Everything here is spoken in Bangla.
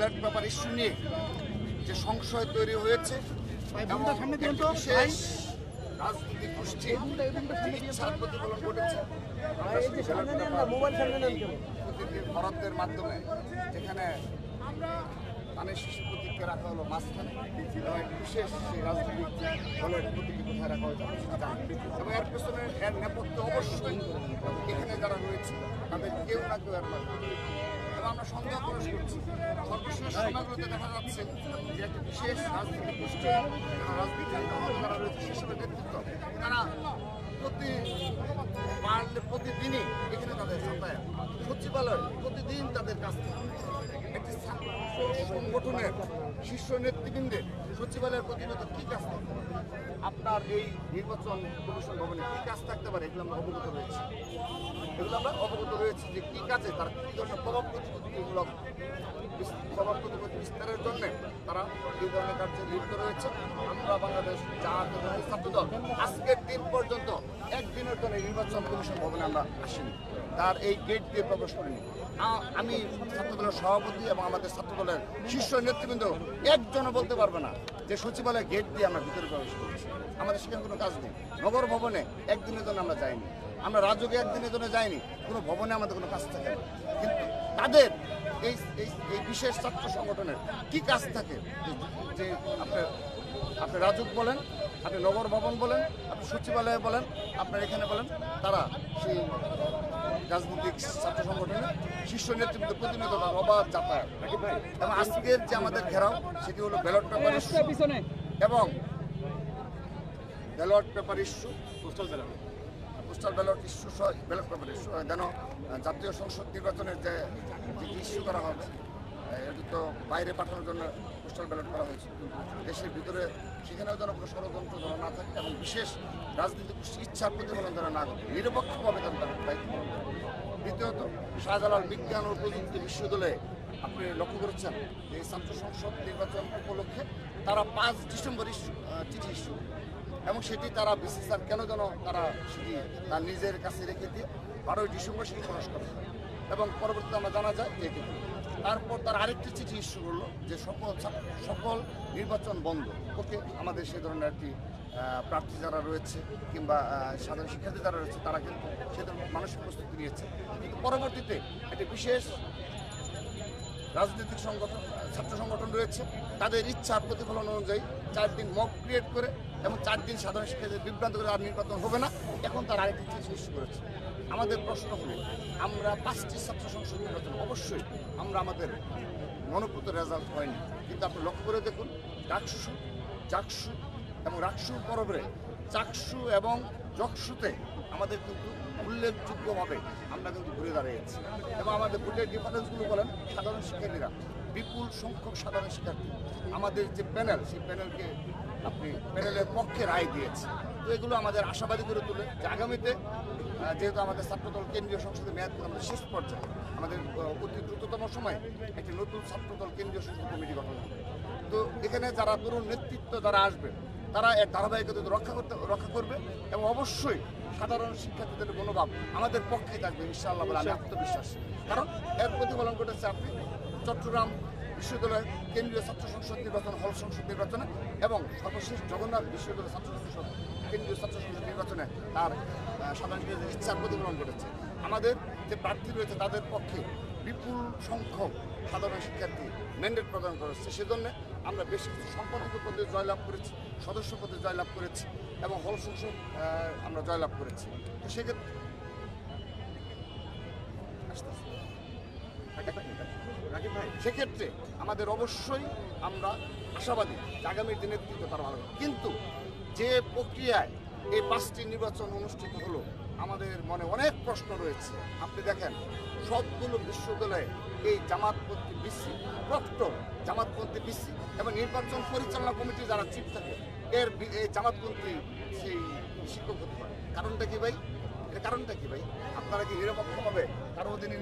ব্যাপার ইস্যু নিয়ে যে সংশয় তৈরি হয়েছে বিশেষ রাজনৈতিক গোষ্ঠী ইচ্ছার প্রতিফলন ঘটেছে বরাদ্দের মাধ্যমে যেখানে ধানের শিশু প্রতীককে রাখা হলো মাঝখানে এবং বিশেষ সেই রাজনৈতিক দলের প্রতীককে কোথায় রাখা হয়েছে এবং এর পেছনে এর নেপথ্যে অবশ্যই এখানে যারা রয়েছে তাদের কেউ না কেউ এর মাধ্যমে এবং আমরা সন্দেহ প্রকাশ করছি সর্বশেষ সময়গুলোতে দেখা যাচ্ছে যে একটা বিশেষ রাজনৈতিক গোষ্ঠী রাজনীতির যারা রয়েছে সেসব নেতৃত্ব তারা প্রতিদিনই এখানে তাদের যাতায়াত সচিবালয় প্রতিদিন তাদের কাছ থেকে একটি সংগঠনের শীর্ষ নেতৃবৃন্দের সচিবালয়ের প্রতিনিয়ত কী কাজ থাকতে পারে আপনার এই নির্বাচন কমিশন ভবনে কী কাজ থাকতে পারে এগুলো আমরা অবগত রয়েছি যে কী কাজে তারা কী ধরনের প্রভাব প্রতিপত্তি বিস্তারের জন্য তারা এই ধরনের কার্যে লিপ্ত রয়েছে। আমরা বাংলাদেশ জাতীয় ছাত্রদল আজকের দিন পর্যন্ত একদিনের জন্য নির্বাচন কমিশন ভবনে আমরা আসিনি, তার এই গেট দিয়ে প্রবেশ করিনি। আমি ছাত্রদলের সভাপতি এবং আমাদের ছাত্রদলের শীর্ষ নেতৃবৃন্দ একজনও বলতে পারবে না যে সচিবালয় গেট দিয়ে আমরা ভিতরে প্রবেশ করেছি। আমাদের সেখানে কোনো কাজ নেই। নগর ভবনে একদিনের জন্য আমরা যাইনি, আমরা রাজুকে একদিনের জন্য যাইনি, কোনো ভবনে আমাদের কোনো কাজ থাকে না। কিন্তু তাদের এই বিশেষ ছাত্র সংগঠনের কি কাজ থাকে যে আপনি রাজুক বলেন, আপনি নগর ভবন বলেন, আপনি সচিবালয়ে বলেন, আপনার এখানে বলেন, তারা সেই রাজনৈতিক ছাত্র সংগঠনের শীর্ষ নেতৃত্ব প্রতিনিয়ত অবাধ যাতায়াত এবং আজকের যে আমাদের ঘেরাও সেটি হলো ব্যালট পেপার ইস্যু এবং ballot paper issue postal ballot issue ballot paper issue যেন জাতীয় সংসদ নির্বাচনের যে ইস্যু করা হবে এটি তো বাইরে পাঠানোর জন্য পোস্টাল ব্যালট করা হয়েছে, দেশের ভিতরে সেখানেও যেন কোনো ষড়যন্ত্র যেন না থাকে এবং বিশেষ রাজনৈতিক ইচ্ছার প্রতিফলন যেন না ঘটে, নিরপেক্ষভাবে যেন তাদের দায়িত্ব। দ্বিতীয়ত শাহজালাল বিজ্ঞান ও প্রযুক্তি বিশ্ববিদ্যালয়ে আপনি লক্ষ্য করেছেন যে ছাত্র সংসদ নির্বাচন উপলক্ষে তারা 5 ডিসেম্বর চিঠি ইস্যু এবং সেটি তারা বিসিসিআর কেন যেন তারা সেটি তার নিজের কাছে রেখে দিয়ে 12 ডিসেম্বর সেটি প্রকাশ করে এবং পরবর্তীতে আমরা জানা যায় যে তারপর তার আরেকটি চিঠি ইস্যু করলো যে সকল নির্বাচন বন্ধ ওকে আমাদের সে ধরনের একটি প্রার্থী যারা রয়েছে কিংবা সাধারণ শিক্ষার্থী যারা রয়েছে তারা কিন্তু সে ধরনের মানসিক প্রস্তুতি নিয়েছে। কিন্তু পরবর্তীতে একটি বিশেষ রাজনৈতিক সংগঠন ছাত্র সংগঠন রয়েছে, তাদের ইচ্ছা প্রতিফলন অনুযায়ী 4 দিন মক ক্রিয়েট করে এবং 4 দিন সাধারণ শিক্ষার্থীদের বিভ্রান্ত করে আর নির্বাচন হবে না, এখন তার আরেকটি চিঠি ইস্যু করেছে। আমাদের প্রশ্ন হলো আমরা 5টি ছাত্র সংসদ নির্বাচন অবশ্যই আমরা আমাদের মনোপুত রেজাল্ট হয়নি, কিন্তু আপনি লক্ষ্য করে দেখুন জাকসু এবং রাকসু পরবে চাকসু এবং জকসুতে আমাদের কিন্তু উল্লেখযোগ্যভাবে আমরা কিন্তু ঘুরে দাঁড়িয়েছি এবং আমাদের ভোটের ডিফারেন্সগুলো বলেন সাধারণ শিক্ষার্থীরা বিপুল সংখ্যক সাধারণ শিক্ষার্থী আমাদের যে প্যানেল সেই প্যানেলকে আপনি প্যানেলের পক্ষে রায় দিয়েছে। তো এগুলো আমাদের আশাবাদী করে তোলে যে আগামীতে যেহেতু আমাদের ছাত্রদল কেন্দ্রীয় সংসদের মেয়াদ আমাদের শেষ পর্যায়ে আমাদের অতি দ্রুততম সময়ে একটি নতুন ছাত্রদল কেন্দ্রীয় সংসদ কমিটি গঠন হবে। তো এখানে যারা তরুণ নেতৃত্ব যারা আসবে তারা এর ধারাবাহিকতা রক্ষা করবে এবং অবশ্যই সাধারণ শিক্ষার্থীদের মনোভাব আমাদের পক্ষে থাকবে ইনশাআল্লাহ বলে আমি আত্মবিশ্বাস। কারণ এর প্রতিফলন ঘটেছে আপনি চট্টগ্রাম বিশ্ববিদ্যালয় কেন্দ্রীয় ছাত্র সংসদ নির্বাচন হল সংসদ নির্বাচনে এবং সর্বশেষ জগন্নাথ বিশ্ববিদ্যালয় ছাত্র সংসদ কেন্দ্রীয় ছাত্র সংসদ নির্বাচনে তার সাধারণ শিক্ষার্থীদের ইচ্ছার প্রতিফলন ঘটেছে। আমাদের যে প্রার্থী রয়েছে তাদের পক্ষে বিপুল সংখ্যক সাধারণ শিক্ষার্থী ম্যান্ডেট প্রদান করেছে, সেজন্য আমরা বেশ কিছু সম্পাদক পদে জয়লাভ করেছি, সদস্য পদে জয়লাভ করেছি এবং হল সংসদ আমরা জয়লাভ করেছি। তো সেক্ষেত্রে আমাদের অবশ্যই আমরা আশাবাদী আগামী দিনের দিকে তারা ভালো, কিন্তু যে প্রক্রিয়ায় এই 5টি নির্বাচন অনুষ্ঠিত হলো আমাদের মনে অনেক প্রশ্ন রয়েছে। আপনি দেখেন সবগুলো বিশ্ববিদ্যালয়ে এই জামাতপন্থী বিসি প্রক্টর জামাতপন্থী বিসি এবং নির্বাচন পরিচালনা কমিটি যারা চিফ থাকে এই জামাতপন্থী সেই শিক্ষক হতে পারে। কারণটা কি ভাই? আপনারা কি নিরপেক্ষভাবে কারো অধীনে